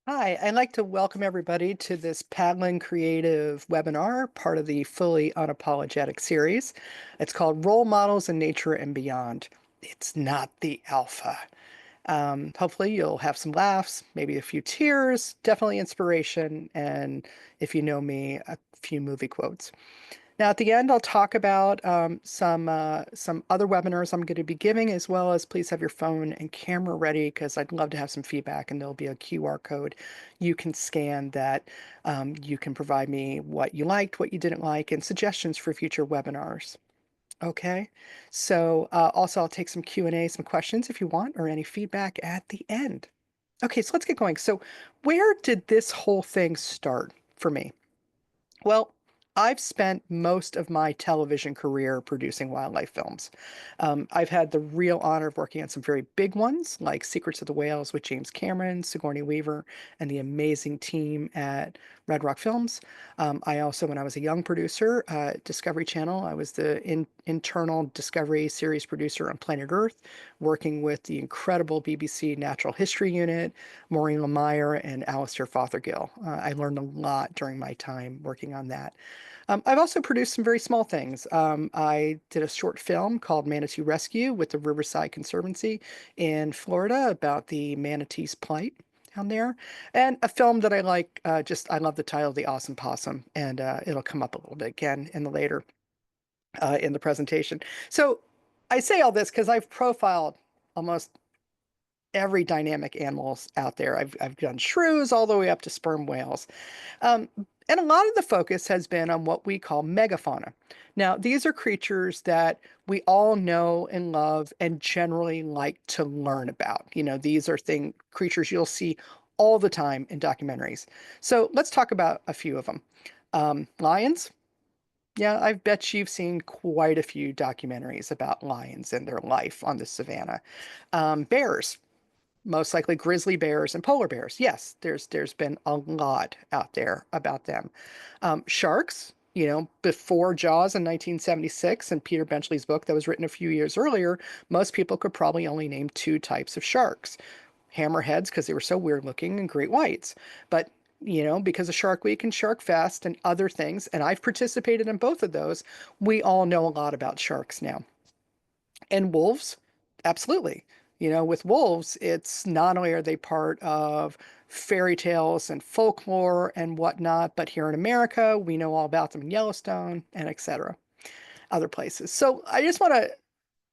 Hi, I'd like to welcome everybody to this PADLIN Creative webinar, part of the Fully Unapologetic series. It's called Role Models in Nature and Beyond. It's not the alpha. Hopefully you'll have some laughs, maybe a few tears, definitely inspiration, and if you know me, a few movie quotes. Now, at the end, I'll talk about some other webinars I'm going to be giving, as well as please have your phone and camera ready because I'd love to have some feedback, and there'll be a QR code you can scan that you can provide me what you liked, what you didn't like, and suggestions for future webinars. Okay, so also I'll take some Q&A, some questions if you want, or any feedback at the end. Okay, so let's get going. So where did this whole thing start for me? Well, I've spent most of my television career producing wildlife films. I've had the real honor of working on some very big ones, like Secrets of the Whales with James Cameron, Sigourney Weaver, and the amazing team at Red Rock Films. I also, when I was a young producer at Discovery Channel, I was the internal Discovery series producer on Planet Earth, working with the incredible BBC Natural History Unit, Maureen Lemire, and Alistair Fothergill. I learned a lot during my time working on that. I've also produced some very small things. I did a short film called Manatee Rescue with the Riverside Conservancy in Florida about the manatee's plight down there, and a film that I like. I love the title, The Awesome Possum, and it'll come up a little bit again in the later in the presentation. So I say all this because I've profiled almost every dynamic animals out there. I've done shrews all the way up to sperm whales. Um, and a lot of the focus has been on what we call megafauna. Now, these are creatures that we all know and love and generally like to learn about. These are creatures you'll see all the time in documentaries. So let's talk about a few of them. Lions. Yeah, I bet you've seen quite a few documentaries about lions and their life on the savannah. Bears, most likely grizzly bears and polar bears. Yes, there's been a lot out there about them. Sharks, before Jaws in 1976 and Peter Benchley's book that was written a few years earlier, most people could probably only name two types of sharks. Hammerheads, because they were so weird looking, and great whites. But because of Shark Week and Shark Fest and other things, and I've participated in both of those, we all know a lot about sharks now. And wolves, absolutely. With wolves, it's not only are they part of fairy tales and folklore and whatnot, but here in America, we know all about them in Yellowstone and etc. Other places. So I just want to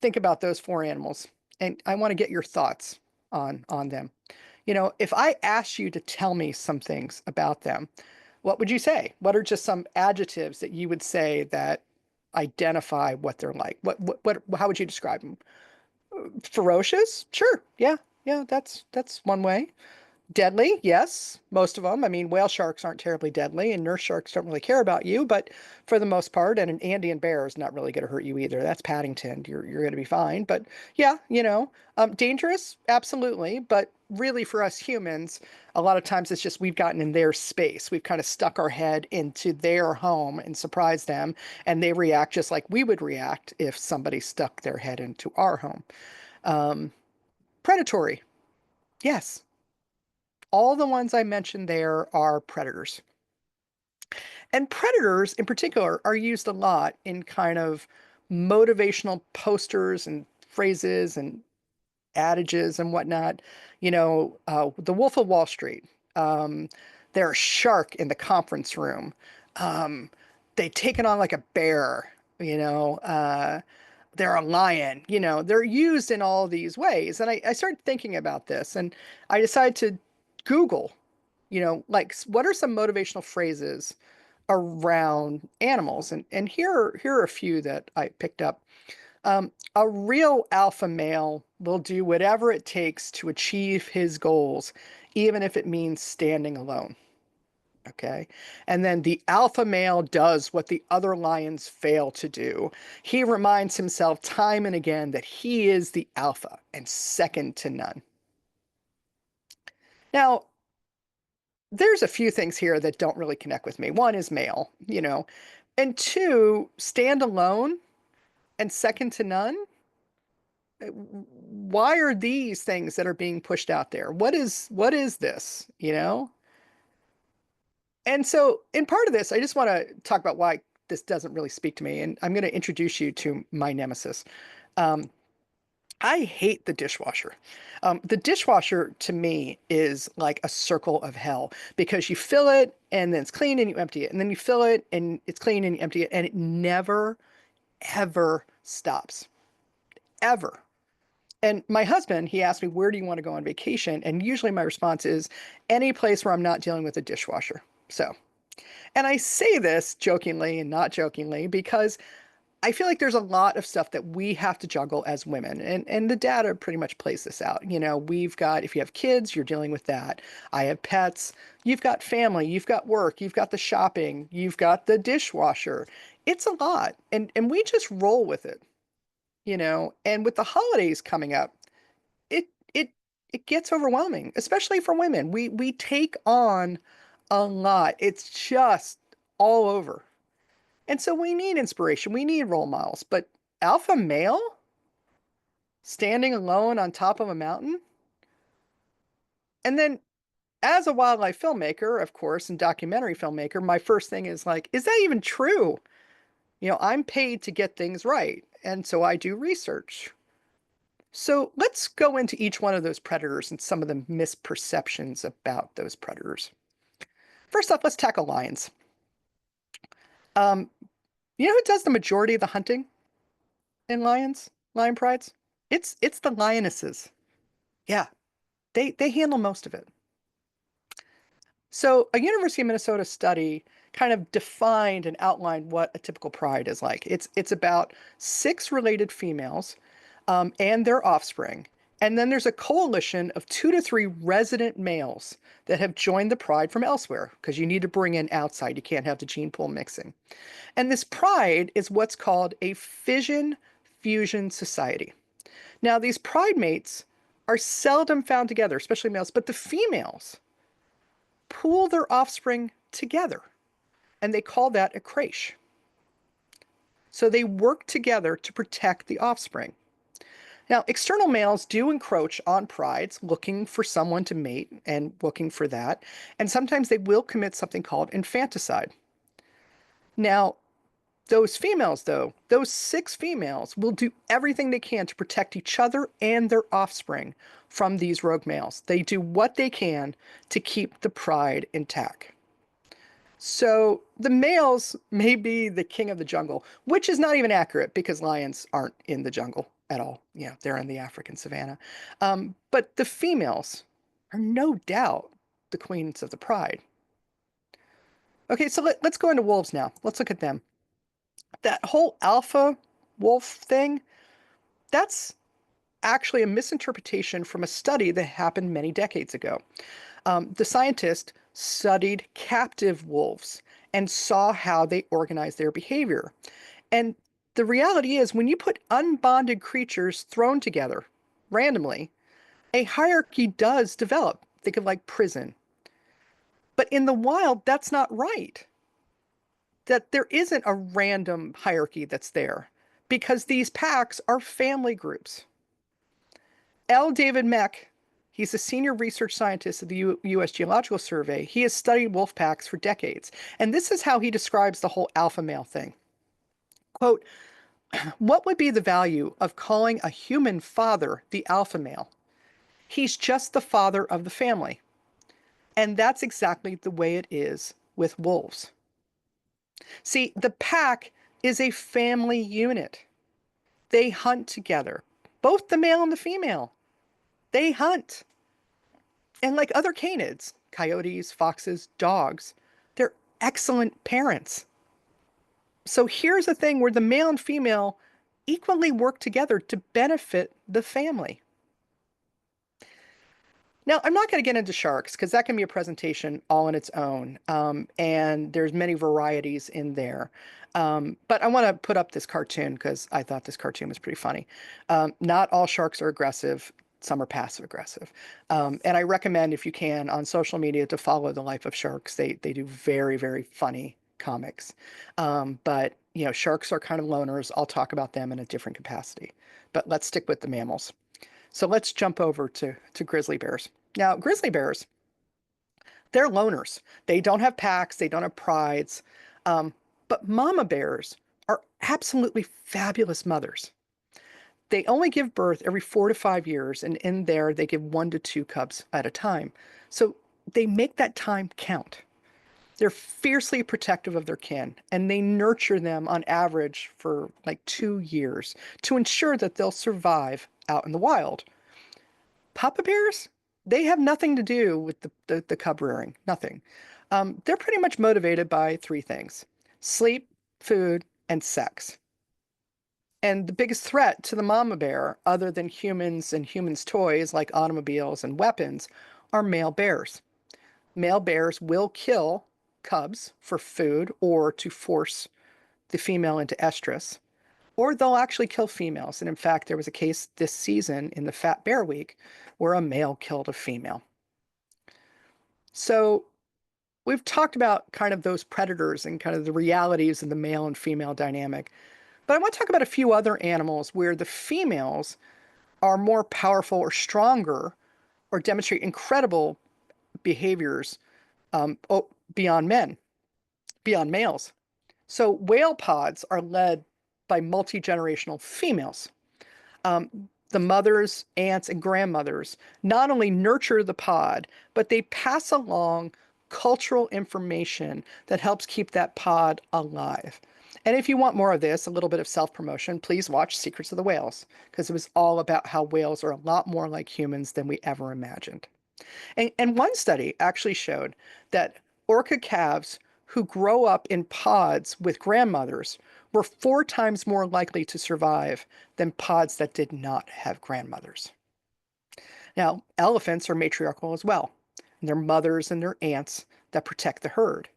think about those four animals, and I want to get your thoughts on them. If I asked you to tell me some things about them, what would you say? What are just some adjectives that you would say that identify what they're like? How would you describe them? Ferocious? Sure. Yeah. Yeah, that's one way. Deadly? Yes, most of them. I mean, whale sharks aren't terribly deadly, and nurse sharks don't really care about you, but for the most part, and an Andean bear is not really going to hurt you either. That's Paddington. You're going to be fine. But yeah, dangerous? Absolutely. But really, for us humans, a lot of times it's just we've gotten in their space. We've kind of stuck our head into their home and surprised them, and they react just like we would react if somebody stuck their head into our home. Um, Predatory. Yes, all the ones I mentioned there are predators. And predators in particular are used a lot in kind of motivational posters and phrases and adages and whatnot. The Wolf of Wall Street. Um, they're a shark in the conference room. Um, they take it on like a bear. They're a lion. They're used in all these ways. And I started thinking about this, and I decided to Google, like what are some motivational phrases around animals? And here are a few that I picked up. A real alpha male will do whatever it takes to achieve his goals, even if it means standing alone. Okay. And then the alpha male does what the other lions fail to do. He reminds himself time and again that he is the alpha and second to none. Now, there's a few things here that don't really connect with me. One is male, and two, stand alone and second to none. Why are these things that are being pushed out there? What is this, you know? And so in part of this, I just want to talk about why this doesn't really speak to me. And I'm going to introduce you to my nemesis. Um, I hate the dishwasher. The dishwasher to me is like a circle of hell because you fill it and then it's clean and you empty it. And then you fill it and it's clean and you empty it. And it never, ever stops. Ever. And my husband, he asked me, where do you want to go on vacation? And usually my response is any place where I'm not dealing with a dishwasher. So, and I say this jokingly and not jokingly because I feel like there's a lot of stuff that we have to juggle as women. And the data pretty much plays this out. You know, we've got, if you have kids, you're dealing with that. I have pets, you've got family, you've got work, you've got the shopping, you've got the dishwasher. It's a lot. And we just roll with it, you know. And with the holidays coming up, it it it gets overwhelming, especially for women. We take on a lot. It's just all over. And so we need inspiration. We need role models. But alpha male standing alone on top of a mountain? And then as a wildlife filmmaker, of course, and documentary filmmaker, my first thing is like, is that even true? You know, I'm paid to get things right. And so I do research. So let's go into each one of those predators and some of the misperceptions about those predators. First off, let's tackle lions. Um, you know who does the majority of the hunting in lion prides? It's the lionesses. Yeah, they handle most of it. So a University of Minnesota study kind of defined and outlined what a typical pride is like. It's about six related females and their offspring. And then there's a coalition of 2 to 3 resident males that have joined the pride from elsewhere because you need to bring in outside. You can't have the gene pool mixing. And this pride is what's called a fission fusion society. Now, these pride mates are seldom found together, especially males, but the females pool their offspring together, and they call that a creche. So they work together to protect the offspring. Now, external males do encroach on prides looking for someone to mate and looking for that, and sometimes they will commit something called infanticide. Now, those females, though, those 6 females will do everything they can to protect each other and their offspring from these rogue males. They do what they can to keep the pride intact. So the males may be the king of the jungle, which is not even accurate because lions aren't in the jungle at all. Yeah, they're in the African savanna. But the females are no doubt the queens of the pride. Okay, so let's go into wolves now. Let's look at them. That whole alpha wolf thing, that's actually a misinterpretation from a study that happened many decades ago. The scientist studied captive wolves and saw how they organize their behavior. And the reality is, when you put unbonded creatures thrown together randomly, a hierarchy does develop. Think of like prison. But in the wild, that's not right. That there isn't a random hierarchy that's there because these packs are family groups. L. David Meck, he's a senior research scientist at the U.S. Geological Survey. He has studied wolf packs for decades, and this is how he describes the whole alpha male thing. Quote, what would be the value of calling a human father the alpha male? He's just the father of the family. And that's exactly the way it is with wolves. See, the pack is a family unit. They hunt together, both the male and the female. They hunt. And like other canids, coyotes, foxes, dogs, they're excellent parents. So here's a thing where the male and female equally work together to benefit the family. Now, I'm not going to get into sharks because that can be a presentation all on its own, and there's many varieties in there. But I want to put up this cartoon because I thought this cartoon was pretty funny. Not all sharks are aggressive. Some are passive aggressive. And I recommend, if you can, on social media to follow the life of sharks. They do very, very funny comics. But, you know, sharks are kind of loners. I'll talk about them in a different capacity. but let's stick with the mammals. So let's jump over to grizzly bears. Now, grizzly bears, they're loners. They don't have packs, they don't have prides. Um, but mama bears are absolutely fabulous mothers. They only give birth every 4 to 5 years, and in there they give 1 to 2 cubs at a time. So they make that time count. They're fiercely protective of their kin, and they nurture them on average for like 2 years to ensure that they'll survive out in the wild. Papa bears, they have nothing to do with the cub rearing, nothing. They're pretty much motivated by three things: sleep, food, and sex. And the biggest threat to the mama bear, other than humans and humans' toys like automobiles and weapons, are male bears. Male bears will kill cubs for food or to force the female into estrus, or they'll actually kill females. And in fact, there was a case this season in the Fat Bear Week where a male killed a female. So we've talked about kind of those predators and kind of the realities of the male and female dynamic. But I want to talk about a few other animals where the females are more powerful or stronger or demonstrate incredible behaviors beyond men, beyond males. So whale pods are led by multi-generational females. The mothers, aunts, and grandmothers not only nurture the pod, but they pass along cultural information that helps keep that pod alive. And if you want more of this, a little bit of self-promotion, please watch Secrets of the Whales, because it was all about how whales are a lot more like humans than we ever imagined. And one study actually showed that orca calves who grow up in pods with grandmothers were 4 times more likely to survive than pods that did not have grandmothers. Now, elephants are matriarchal as well. And they're mothers and their aunts that protect the herd.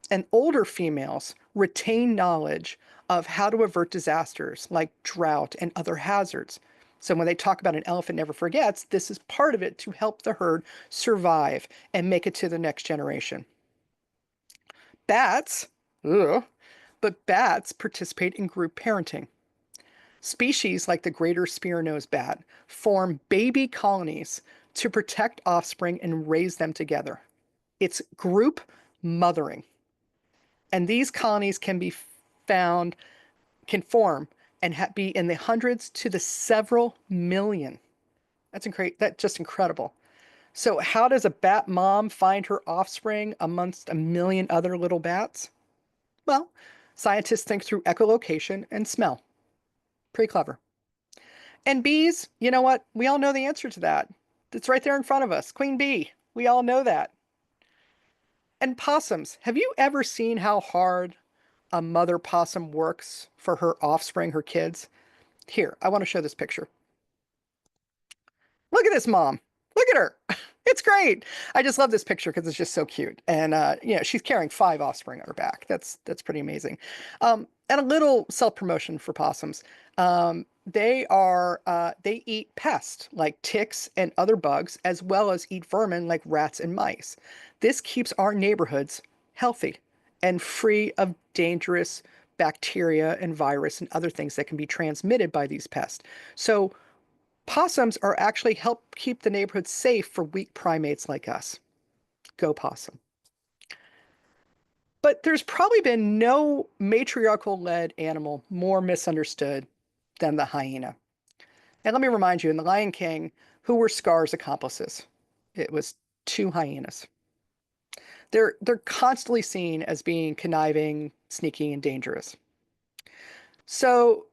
And older females retain knowledge of how to avert disasters like drought and other hazards. So when they talk about an elephant never forgets, this is part of it to help the herd survive and make it to the next generation. Bats, ugh, but bats participate in group parenting. Species like the greater spear-nosed bat form baby colonies to protect offspring and raise them together. It's group mothering. And these colonies can be found, can form and be in the hundreds to the several million. That's just incredible. So how does a bat mom find her offspring amongst a million other little bats? Well, scientists think through echolocation and smell. Pretty clever. And bees, you know what? We all know the answer to that. It's right there in front of us. Queen bee. We all know that. And possums. Have you ever seen how hard a mother possum works for her offspring, her kids? Here, I want to show this picture. Look at this mom. Look at her. It's great. I just love this picture because it's just so cute. And she's carrying 5 offspring on her back. That's pretty amazing. And a little self-promotion for possums. They eat pests like ticks and other bugs, as well as eat vermin like rats and mice. This keeps our neighborhoods healthy and free of dangerous bacteria and virus and other things that can be transmitted by these pests. So possums are actually help keep the neighborhood safe for weak primates like us. Go possum. But there's probably been no matriarchal-led animal more misunderstood than the hyena. And let me remind you, in The Lion King, who were Scar's accomplices? It was 2 hyenas. They're constantly seen as being conniving, sneaky, and dangerous. So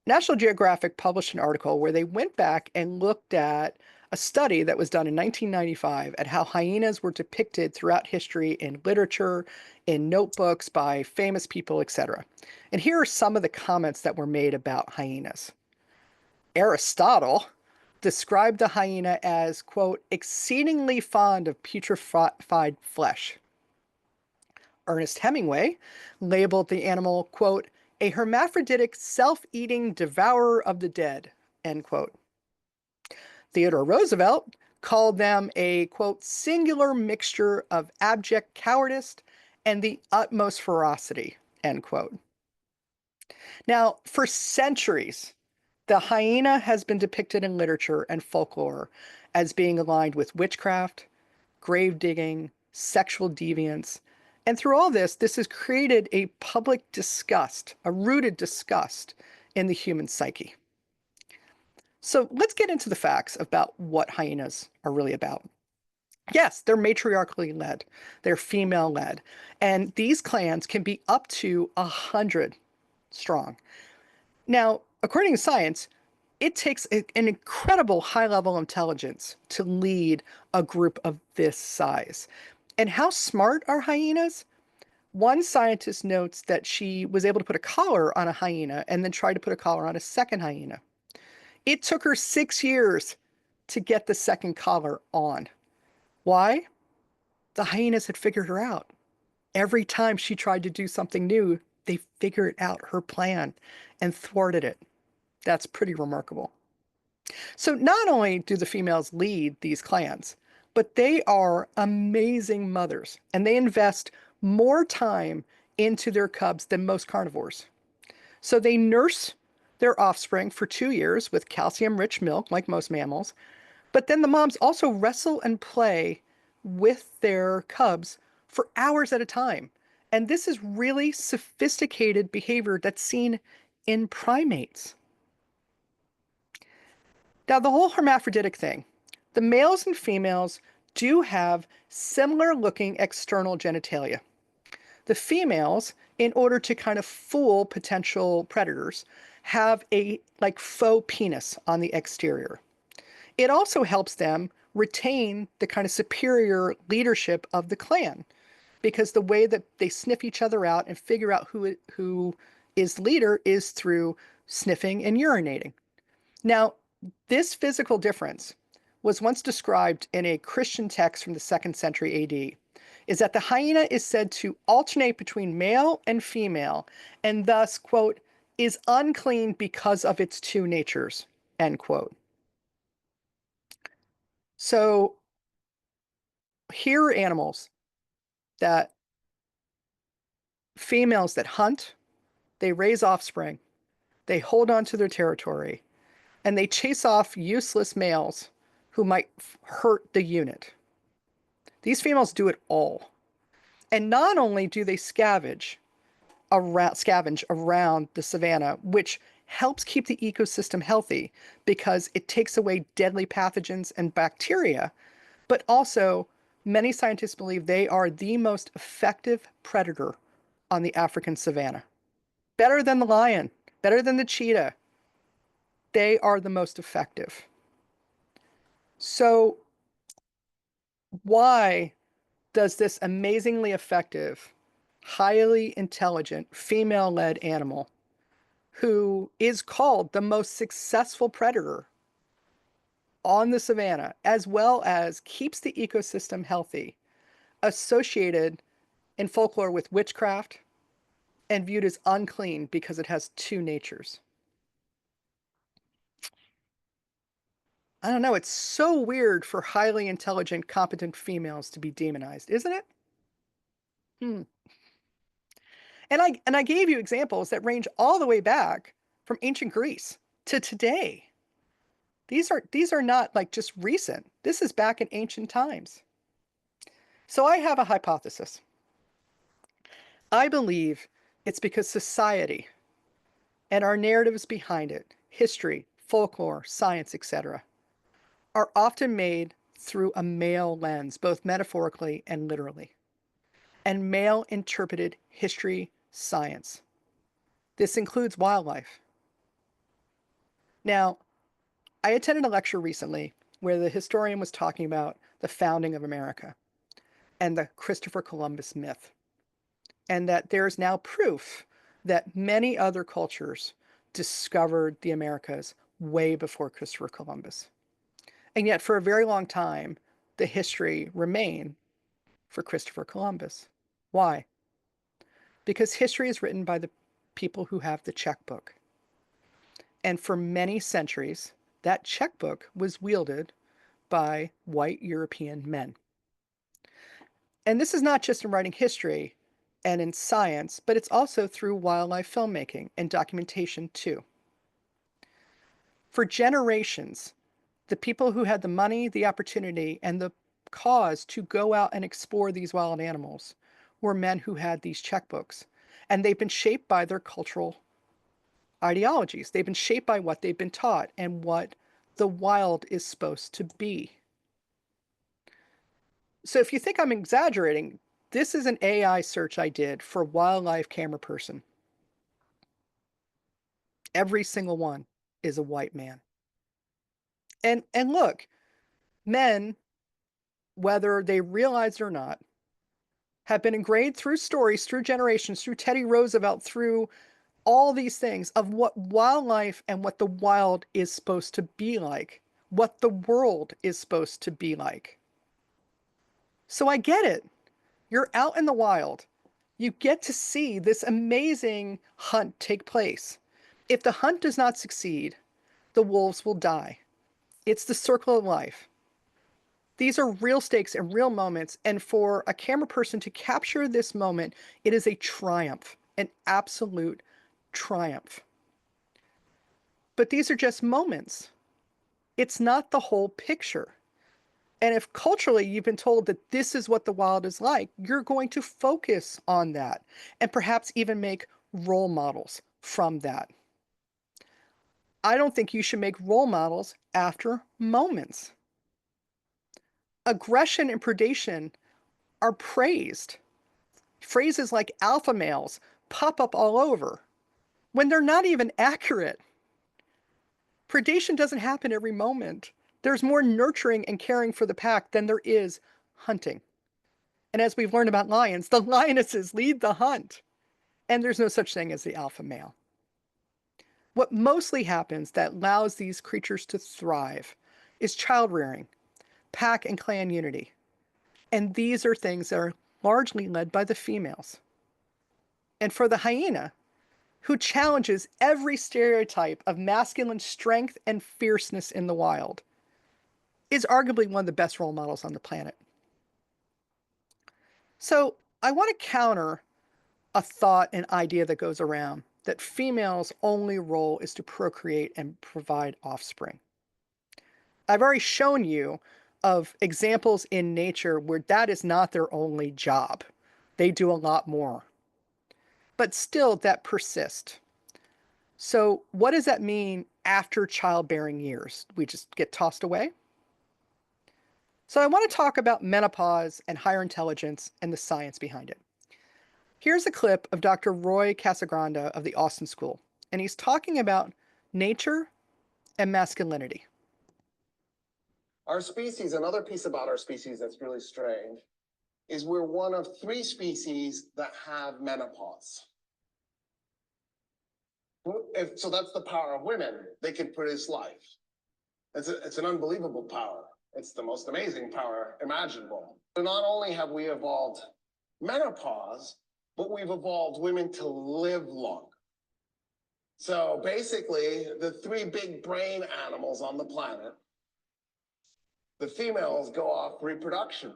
National Geographic published an article where they went back and looked at a study that was done in 1995 at how hyenas were depicted throughout history in literature, in notebooks by famous people, etc. And here are some of the comments that were made about hyenas. Aristotle described the hyena as, quote, exceedingly fond of putrefied flesh. Ernest Hemingway labeled the animal, quote, a hermaphroditic self-eating devourer of the dead, end quote. Theodore Roosevelt called them a, quote, singular mixture of abject cowardice and the utmost ferocity, end quote. Now, for centuries, The hyena has been depicted in literature and folklore as being aligned with witchcraft, grave digging, sexual deviance. And through all this, this has created a public disgust, a rooted disgust in the human psyche. So let's get into the facts about what hyenas are really about. Yes, they're matriarchally led, they're female led, and these clans can be up to 100 strong. Now, according to science, it takes an incredible high level intelligence to lead a group of this size. And how smart are hyenas? One scientist notes that she was able to put a collar on a hyena and then try to put a collar on a second hyena. It took her 6 years to get the second collar on. Why? The hyenas had figured her out. Every time she tried to do something new, they figured out her plan and thwarted it. That's pretty remarkable. So not only do the females lead these clans, but they are amazing mothers and they invest more time into their cubs than most carnivores. So they nurse their offspring for 2 years with calcium-rich milk, like most mammals. But then the moms also wrestle and play with their cubs for hours at a time. And this is really sophisticated behavior that's seen in primates. Now, the whole hermaphroditic thing, the males and females do have similar looking external genitalia. The females, in order to kind of fool potential predators, have a like faux penis on the exterior. It also helps them retain the kind of superior leadership of the clan because the way that they sniff each other out and figure out who is leader is through sniffing and urinating. Now, this physical difference was once described in a Christian text from the 2nd century AD, is that the hyena is said to alternate between male and female and thus, quote, is unclean because of its two natures, end quote. So here are animals that females that hunt, they raise offspring, they hold on to their territory, and they chase off useless males who might hurt the unit. These females do it all. And not only do they scavenge around the savanna, which helps keep the ecosystem healthy because it takes away deadly pathogens and bacteria, but also many scientists believe they are the most effective predator on the African savanna. Better than the lion, better than the cheetah. They are the most effective. So why does this amazingly effective, highly intelligent, female-led animal who is called the most successful predator on the savanna, as well as keeps the ecosystem healthy, associated in folklore with witchcraft and viewed as unclean because it has two natures? I don't know. It's so weird for highly intelligent, competent females to be demonized, isn't it? Hmm. And I gave you examples that range all the way back from ancient Greece to today. These are not like just recent. This is back in ancient times. So I have a hypothesis. I believe it's because society and our narratives behind it, history, folklore, science, etc., are often made through a male lens, both metaphorically and literally, and male interpreted history, science. This includes wildlife. Now, I attended a lecture recently where the historian was talking about the founding of America and the Christopher Columbus myth, and that there's now proof that many other cultures discovered the Americas way before Christopher Columbus. And yet, for a very long time, the history remained for Christopher Columbus. Why? Because history is written by the people who have the checkbook. And for many centuries, that checkbook was wielded by white European men. And this is not just in writing history and in science, but it's also through wildlife filmmaking and documentation too. For generations, the people who had the money, the opportunity, and the cause to go out and explore these wild animals were men who had these checkbooks. And they've been shaped by their cultural ideologies. They've been shaped by what they've been taught and what the wild is supposed to be. So if you think I'm exaggerating, this is an AI search I did for wildlife camera person. Every single one is a white man. And look, men, whether they realize it or not, have been ingrained through stories, through generations, through Teddy Roosevelt, through all these things of what wildlife and what the wild is supposed to be like, what the world is supposed to be like. So I get it. You're out in the wild. You get to see this amazing hunt take place. If the hunt does not succeed, the wolves will die. It's the circle of life. These are real stakes and real moments. And for a camera person to capture this moment, it is a triumph, an absolute triumph. But these are just moments. It's not the whole picture. And if culturally you've been told that this is what the wild is like, you're going to focus on that and perhaps even make role models from that. I don't think you should make role models after moments. Aggression and predation are praised. Phrases like alpha males pop up all over when they're not even accurate. Predation doesn't happen every moment. There's more nurturing and caring for the pack than there is hunting. And as we've learned about lions, the lionesses lead the hunt. And there's no such thing as the alpha male. What mostly happens that allows these creatures to thrive is child rearing, pack and clan unity. And these are things that are largely led by the females. And for the hyena, who challenges every stereotype of masculine strength and fierceness in the wild, is arguably one of the best role models on the planet. So I want to counter a thought and idea that goes around that females' only role is to procreate and provide offspring. I've already shown you of examples in nature where that is not their only job. They do a lot more. But still, that persists. So what does that mean after childbearing years? We just get tossed away? So I want to talk about menopause and higher intelligence and the science behind it. Here's a clip of Dr. Roy Casagrande of the Austin School, and he's talking about nature and masculinity. Our species, another piece about our species that's really strange, is we're one of 3 species that have menopause. So that's the power of women. They can produce life. It's an unbelievable power. It's the most amazing power imaginable. So not only have we evolved menopause, but we've evolved women to live longer. So basically, the 3 big brain animals on the planet, the females go off reproduction,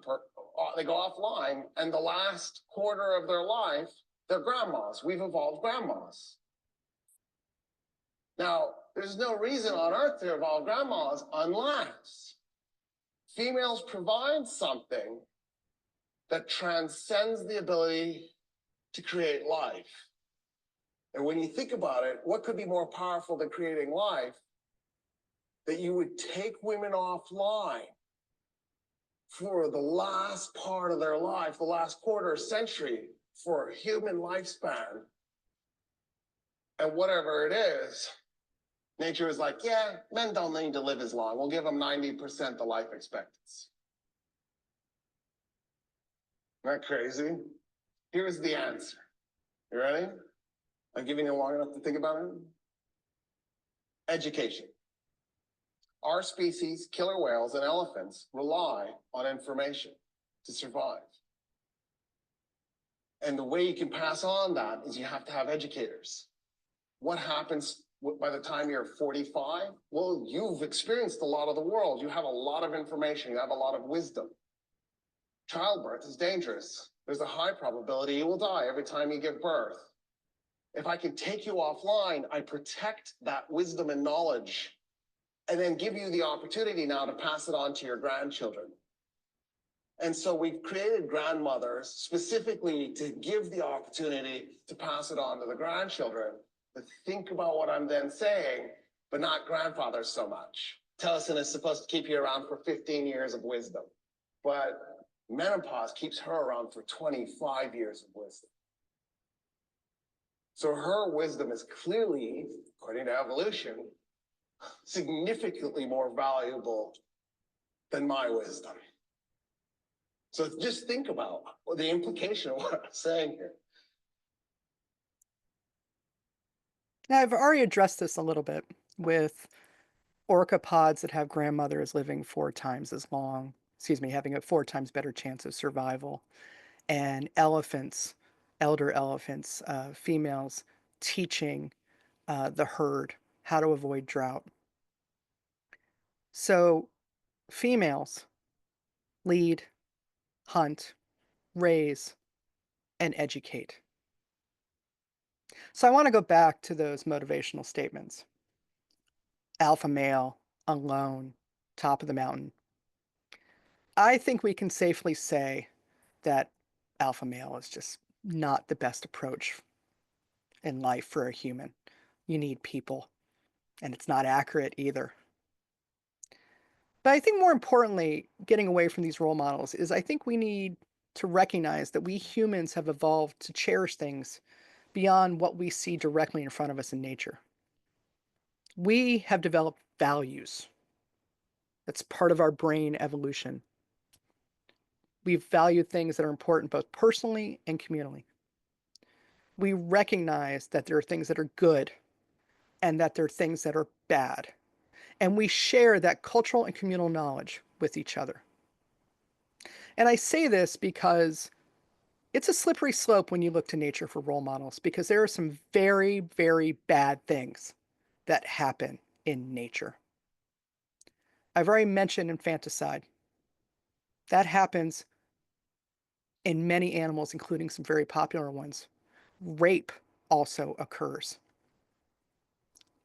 they go offline, and the last quarter of their life, they're grandmas. We've evolved grandmas. Now, there's no reason on Earth to evolve grandmas unless females provide something that transcends the ability to create life. And when you think about it, what could be more powerful than creating life? That you would take women offline for the last part of their life, the last quarter century for a human lifespan. And whatever it is, nature is like, yeah, men don't need to live as long. We'll give them 90% the life expectancy. Isn't that crazy? Here's the answer. You ready? I'm giving you long enough to think about it. Education. Our species, killer whales and elephants, rely on information to survive. And the way you can pass on that is you have to have educators. What happens by the time you're 45? Well, you've experienced a lot of the world. You have a lot of information. You have a lot of wisdom. Childbirth is dangerous. There's a high probability you will die every time you give birth. If I can take you offline, I protect that wisdom and knowledge and then give you the opportunity now to pass it on to your grandchildren. And so we've created grandmothers specifically to give the opportunity to pass it on to the grandchildren, to think about what I'm then saying, but not grandfathers so much. Tellison is supposed to keep you around for 15 years of wisdom, but menopause keeps her around for 25 years of wisdom. So her wisdom is clearly, according to evolution, significantly more valuable than my wisdom. So just think about the implication of what I'm saying here. Now, I've already addressed this a little bit with orca pods that have grandmothers living 4 times as long, excuse me, having a 4 times better chance of survival, and elephants, elder elephants, females, teaching the herd how to avoid drought. So females lead, hunt, raise, and educate. So I want to go back to those motivational statements. Alpha male, alone, top of the mountain. I think we can safely say that alpha male is just not the best approach in life for a human. You need people, and it's not accurate either. But I think more importantly, getting away from these role models is I think we need to recognize that we humans have evolved to cherish things beyond what we see directly in front of us in nature. We have developed values. That's part of our brain evolution. We value things that are important both personally and communally. We recognize that there are things that are good and that there are things that are bad. And we share that cultural and communal knowledge with each other. And I say this because it's a slippery slope when you look to nature for role models, because there are some very, very bad things that happen in nature. I've already mentioned infanticide. That happens in many animals, including some very popular ones. Rape also occurs,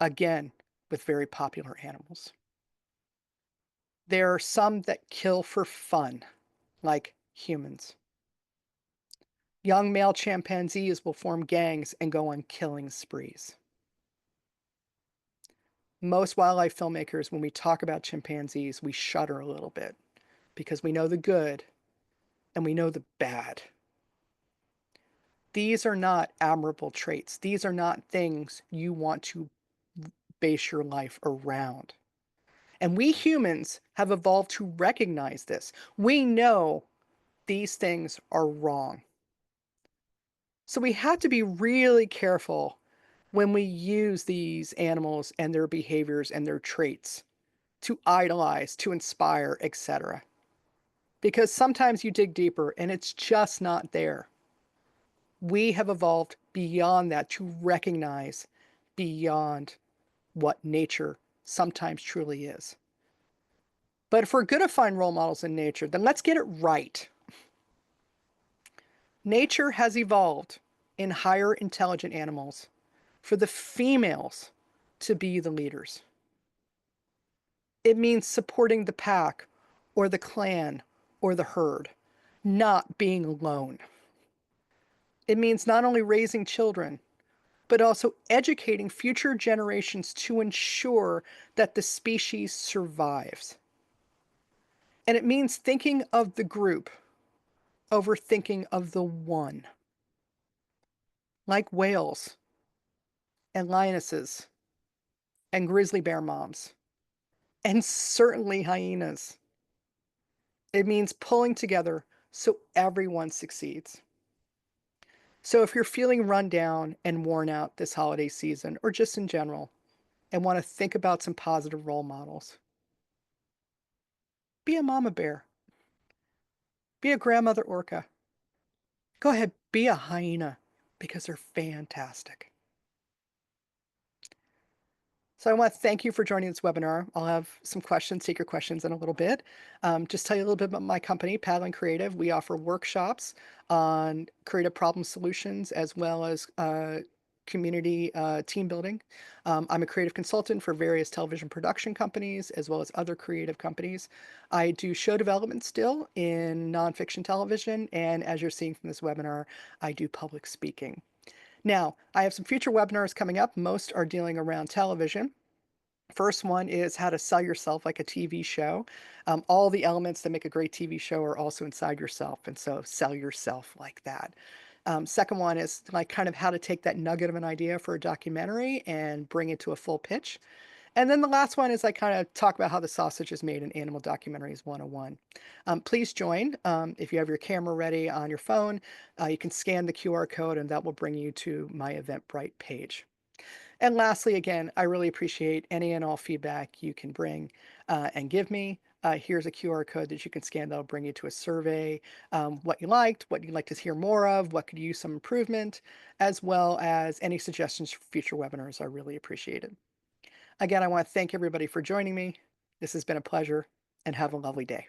again, with very popular animals. There are some that kill for fun, like humans. Young male chimpanzees will form gangs and go on killing sprees. Most wildlife filmmakers, when we talk about chimpanzees, we shudder a little bit because we know the good and we know the bad. These are not admirable traits. These are not things you want to base your life around. And we humans have evolved to recognize this. We know these things are wrong. So we have to be really careful when we use these animals and their behaviors and their traits to idolize, to inspire, etc. Because sometimes you dig deeper and it's just not there. We have evolved beyond that to recognize beyond what nature sometimes truly is. But if we're going to find role models in nature, then let's get it right. Nature has evolved in higher intelligent animals for the females to be the leaders. It means supporting the pack or the clan or the herd, not being alone. It means not only raising children, but also educating future generations to ensure that the species survives. And it means thinking of the group over thinking of the one. Like whales and lionesses and grizzly bear moms, and certainly hyenas. It means pulling together so everyone succeeds. So if you're feeling run down and worn out this holiday season, or just in general, and want to think about some positive role models, be a mama bear, be a grandmother orca. Go ahead, be a hyena, because they're fantastic. So I want to thank you for joining this webinar. I'll have some questions, take your questions in a little bit. Just tell you a little bit about my company, PADLIN Creative. We offer workshops on creative problem solutions as well as community team building. I'm a creative consultant for various television production companies as well as other creative companies. I do show development still in nonfiction television, and as you're seeing from this webinar, I do public speaking. Now, I have some future webinars coming up. Most are dealing around television. First one is how to sell yourself like a TV show. All the elements that make a great TV show are also inside yourself, and so sell yourself like that. Second one is like kind of how to take that nugget of an idea for a documentary and bring it to a full pitch. And then the last one is I kind of talk about how the sausage is made in Animal Documentaries 101. Please join. If you have your camera ready on your phone, you can scan the QR code and that will bring you to my Eventbrite page. And lastly, again, I really appreciate any and all feedback you can bring and give me. Here's a QR code that you can scan that'll bring you to a survey, what you liked, what you'd like to hear more of, what could use some improvement, as well as any suggestions for future webinars. I really appreciate it. Again, I want to thank everybody for joining me. This has been a pleasure, and have a lovely day.